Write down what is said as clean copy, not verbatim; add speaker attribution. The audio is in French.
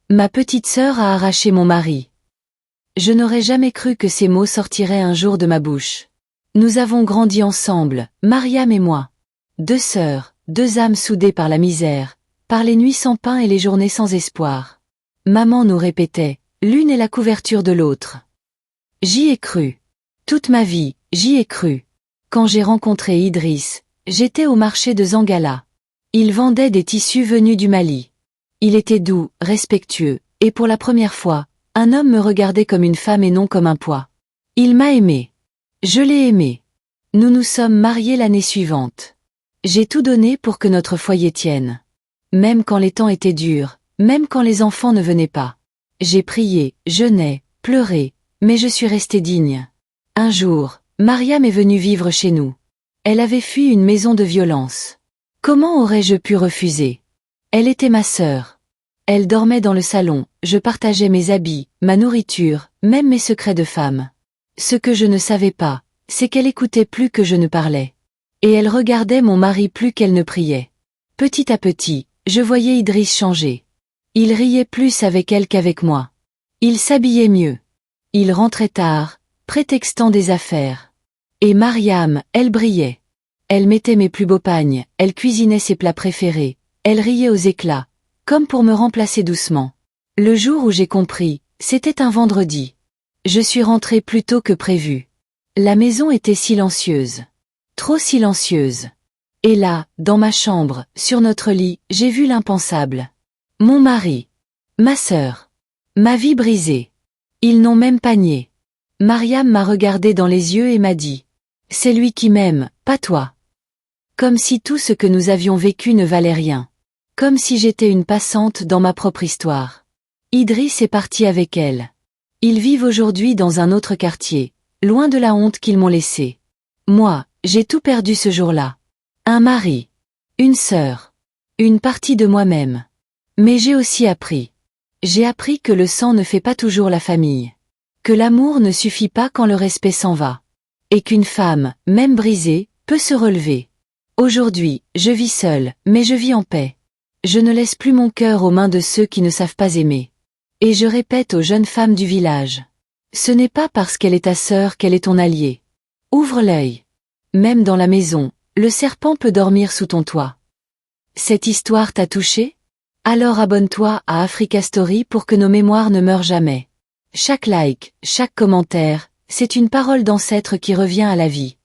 Speaker 1: Ma petite sœur a arraché mon mari. Je n'aurais jamais cru que ces mots sortiraient un jour de ma bouche. Nous avons grandi ensemble, Mariam et moi. Deux sœurs, deux âmes soudées par la misère, par les nuits sans pain et les journées sans espoir. Maman nous répétait, l'une est la couverture de l'autre. J'y ai cru. Toute ma vie, j'y ai cru. Quand j'ai rencontré Idriss, j'étais au marché de Zangala. Il vendait des tissus venus du Mali. Il était doux, respectueux, et pour la première fois, un homme me regardait comme une femme et non comme un poids. Il m'a aimé. Je l'ai aimé. Nous nous sommes mariés l'année suivante. J'ai tout donné pour que notre foyer tienne. Même quand les temps étaient durs, même quand les enfants ne venaient pas. J'ai prié, jeûné, pleuré, mais je suis restée digne. Un jour, Mariam est venue vivre chez nous. Elle avait fui une maison de violence. Comment aurais-je pu refuser? Elle était ma sœur. Elle dormait dans le salon, je partageais mes habits, ma nourriture, même mes secrets de femme. Ce que je ne savais pas, c'est qu'elle écoutait plus que je ne parlais. Et elle regardait mon mari plus qu'elle ne priait. Petit à petit, je voyais Idriss changer. Il riait plus avec elle qu'avec moi. Il s'habillait mieux. Il rentrait tard, prétextant des affaires. Et Mariam, elle brillait. Elle mettait mes plus beaux pagnes, elle cuisinait ses plats préférés, elle riait aux éclats, comme pour me remplacer doucement. Le jour où j'ai compris, c'était un vendredi. Je suis rentrée plus tôt que prévu. La maison était silencieuse. Trop silencieuse. Et là, dans ma chambre, sur notre lit, j'ai vu l'impensable. Mon mari. Ma sœur. Ma vie brisée. Ils n'ont même pas nié. Mariam m'a regardé dans les yeux et m'a dit. C'est lui qui m'aime, pas toi. Comme si tout ce que nous avions vécu ne valait rien. Comme si j'étais une passante dans ma propre histoire. Idriss est parti avec elle. Ils vivent aujourd'hui dans un autre quartier, loin de la honte qu'ils m'ont laissée. Moi, j'ai tout perdu ce jour-là. Un mari. Une sœur. Une partie de moi-même. Mais j'ai aussi appris. J'ai appris que le sang ne fait pas toujours la famille. Que l'amour ne suffit pas quand le respect s'en va. Et qu'une femme, même brisée, peut se relever. Aujourd'hui, je vis seule, mais je vis en paix. Je ne laisse plus mon cœur aux mains de ceux qui ne savent pas aimer. Et je répète aux jeunes femmes du village. Ce n'est pas parce qu'elle est ta sœur qu'elle est ton alliée. Ouvre l'œil. Même dans la maison, le serpent peut dormir sous ton toit. Cette histoire t'a touché? Alors abonne-toi à Africa Story pour que nos mémoires ne meurent jamais. Chaque like, chaque commentaire, c'est une parole d'ancêtre qui revient à la vie.